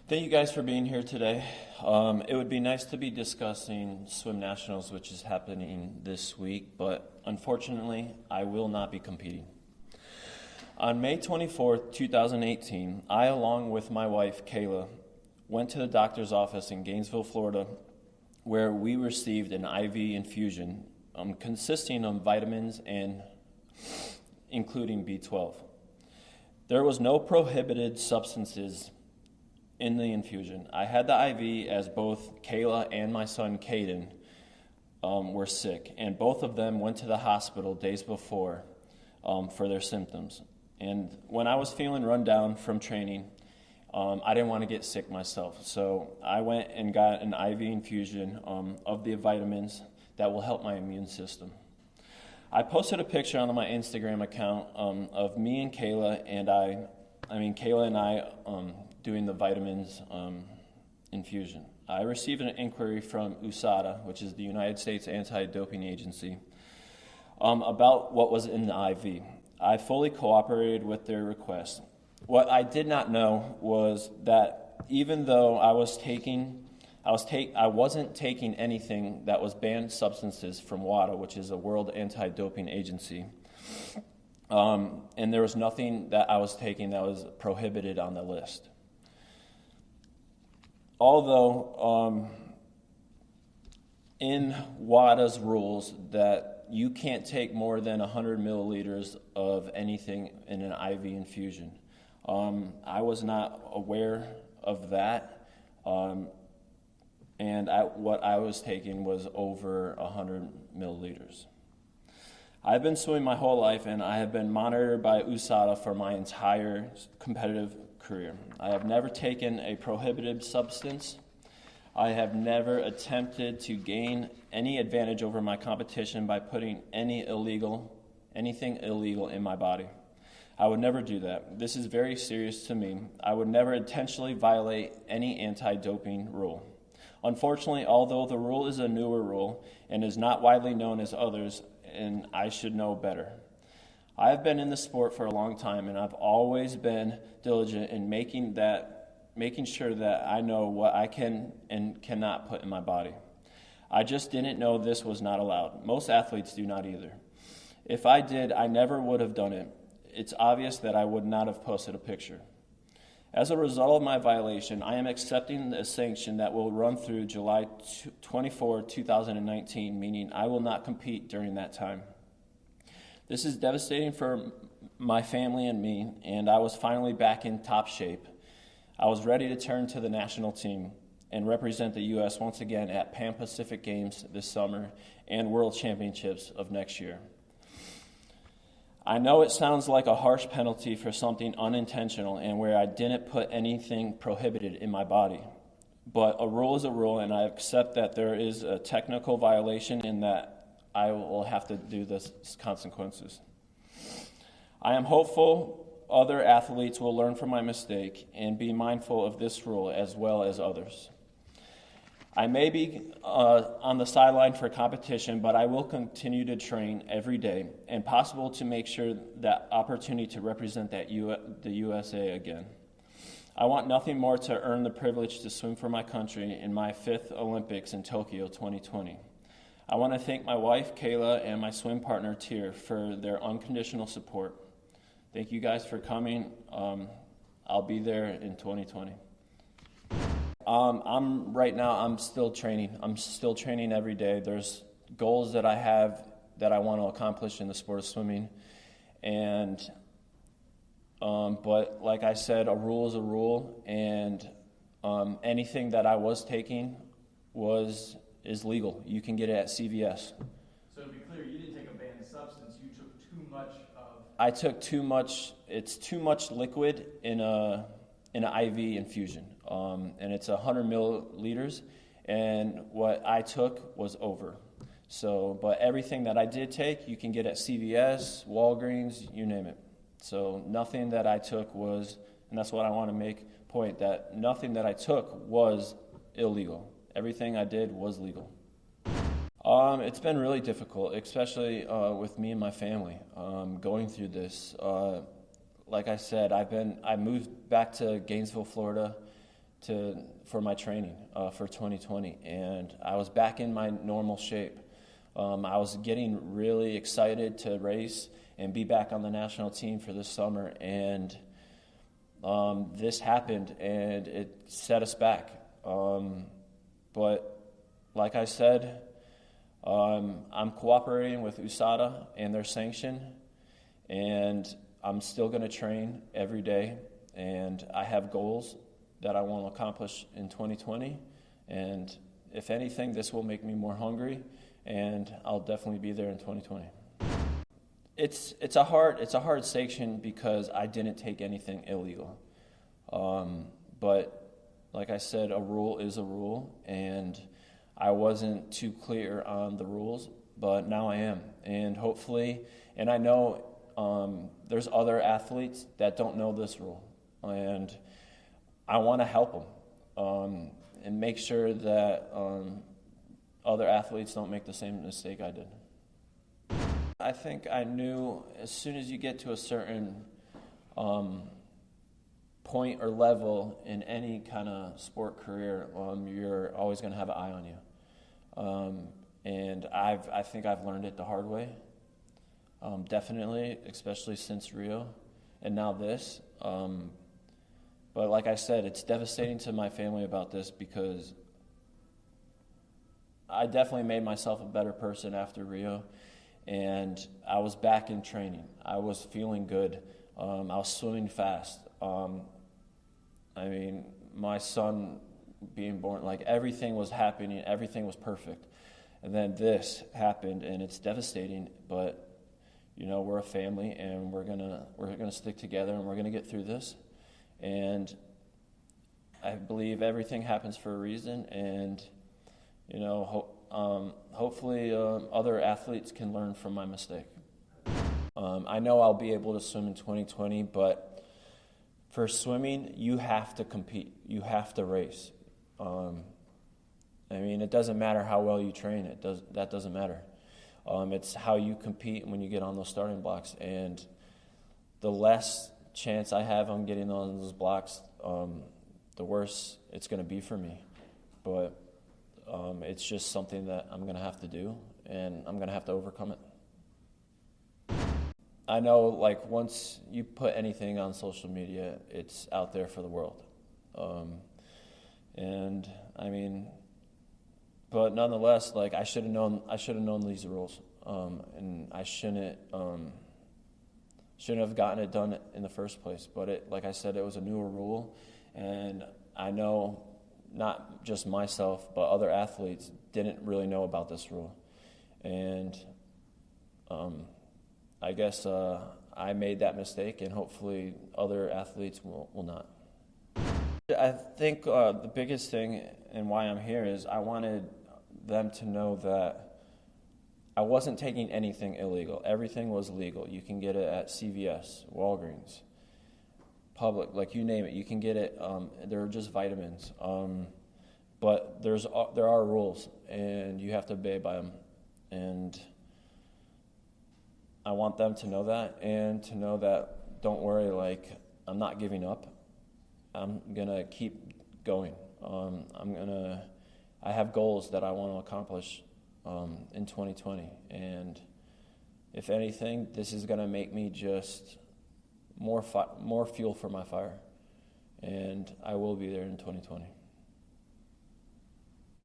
Thank you guys for being here today. It would be nice to be discussing Swim Nationals, which is happening this week, but unfortunately, I will not be competing. On May 24th, 2018, I, along with my wife, Kayla, went to the doctor's office in Gainesville, Florida, where we received an IV infusion consisting of vitamins and including B12. There was no prohibited substances in the infusion. I had the IV as both Kayla and my son Caden were sick, and both of them went to the hospital days before for their symptoms. And when I was feeling run down from training, I didn't want to get sick myself, so I went and got an IV infusion of the vitamins that will help my immune system. I posted a picture on my Instagram account of me and Kayla and Kayla and I doing the vitamins infusion. I received an inquiry from USADA, which is the United States Anti-Doping Agency, about what was in the IV. I fully cooperated with their request. What I did not know was that even though I wasn't taking anything that was banned substances from WADA, which is a World Anti-Doping Agency, and there was nothing that I was taking that was prohibited on the list. Although in WADA's rules that you can't take more than 100 milliliters of anything in an IV infusion, I was not aware of that. And what I was taking was over 100 milliliters. I've been swimming my whole life, and I have been monitored by USADA for my entire competitive career. I have never taken a prohibited substance. I have never attempted to gain any advantage over my competition by putting anything illegal in my body. I would never do that. This is very serious to me. I would never intentionally violate any anti-doping rule. Unfortunately, although the rule is a newer rule and is not widely known as others, and I should know better. I have been in the sport for a long time, and I've always been diligent in making sure that I know what I can and cannot put in my body. I just didn't know this was not allowed. Most athletes do not either. If I did, I never would have done it. It's obvious that I would not have posted a picture. As a result of my violation, I am accepting a sanction that will run through July 24, 2019, meaning I will not compete during that time. This is devastating for my family and me, and I was finally back in top shape. I was ready to turn to the national team and represent the U.S. once again at Pan Pacific Games this summer and World Championships of next year. I know it sounds like a harsh penalty for something unintentional and where I didn't put anything prohibited in my body. But a rule is a rule, and I accept that there is a technical violation and that I will have to do the consequences. I am hopeful other athletes will learn from my mistake and be mindful of this rule as well as others. I may be on the sideline for competition, but I will continue to train every day and possible to make sure that opportunity to represent the USA again. I want nothing more to earn the privilege to swim for my country in my 5th Olympics in Tokyo 2020. I want to thank my wife, Kayla, and my swim partner, Tyr, for their unconditional support. Thank you guys for coming. I'll be there in 2020. I'm still training. I'm still training every day. There's goals that I have that I want to accomplish in the sport of swimming. And, but like I said, a rule is a rule, and anything that I was taking is legal. You can get it at CVS. So to be clear, you didn't take a banned substance. You took too much of... I took too much. It's too much liquid in an IV infusion. And it's 100 milliliters, and what I took was over. So, but everything that I did take, you can get at CVS, Walgreens, you name it. So nothing that I took was, and that's what I want to make point, that nothing that I took was illegal. Everything I did was legal. It's been really difficult, especially with me and my family going through this. Like I said, I moved back to Gainesville, Florida for my training for 2020, and I was back in my normal shape. I was getting really excited to race and be back on the national team for this summer, and this happened, and it set us back. But like I said, I'm cooperating with USADA and their sanction, and I'm still going to train every day, and I have goals that I want to accomplish in 2020, and if anything, this will make me more hungry, and I'll definitely be there in 2020. It's a hard sanction because I didn't take anything illegal, but like I said, a rule is a rule, and I wasn't too clear on the rules, but now I am, and hopefully, and I know there's other athletes that don't know this rule, and I want to help them and make sure that other athletes don't make the same mistake I did. I think I knew as soon as you get to a certain point or level in any kind of sport career, you're always going to have an eye on you. And I think I've learned it the hard way, definitely, especially since Rio and now this. But like I said, it's devastating to my family about this because I definitely made myself a better person after Rio, and I was back in training. I was feeling good. I was swimming fast. I mean, my son being born, like everything was happening, everything was perfect. And then this happened, and it's devastating, but you know, we're a family, and we're gonna stick together, and we're gonna get through this. And I believe everything happens for a reason, and you know, hopefully other athletes can learn from my mistake. I know I'll be able to swim in 2020, but for swimming, you have to compete. You have to race. I mean, it doesn't matter how well you train. That doesn't matter. It's how you compete when you get on those starting blocks. And the less chance I have on getting on those blocks, the worse it's going to be for me. But it's just something that I'm going to have to do, and I'm going to have to overcome it. I know, like, once you put anything on social media, it's out there for the world. And I mean, but nonetheless, like, I should have known these rules, and I shouldn't have gotten it done in the first place. But like I said, it was a newer rule, and I know not just myself, but other athletes didn't really know about this rule, and I guess I made that mistake, and hopefully other athletes will not. I think the biggest thing and why I'm here is I wanted them to know that I wasn't taking anything illegal. Everything was legal. You can get it at CVS, Walgreens, Public, like you name it. You can get it. They're just vitamins. But there are rules, and you have to obey by them. And I want them to know that, and to know that, don't worry, like, I'm not giving up. I'm going to keep going. I have goals that I want to accomplish in 2020. And if anything, this is going to make me just more fuel for my fire. And I will be there in 2020.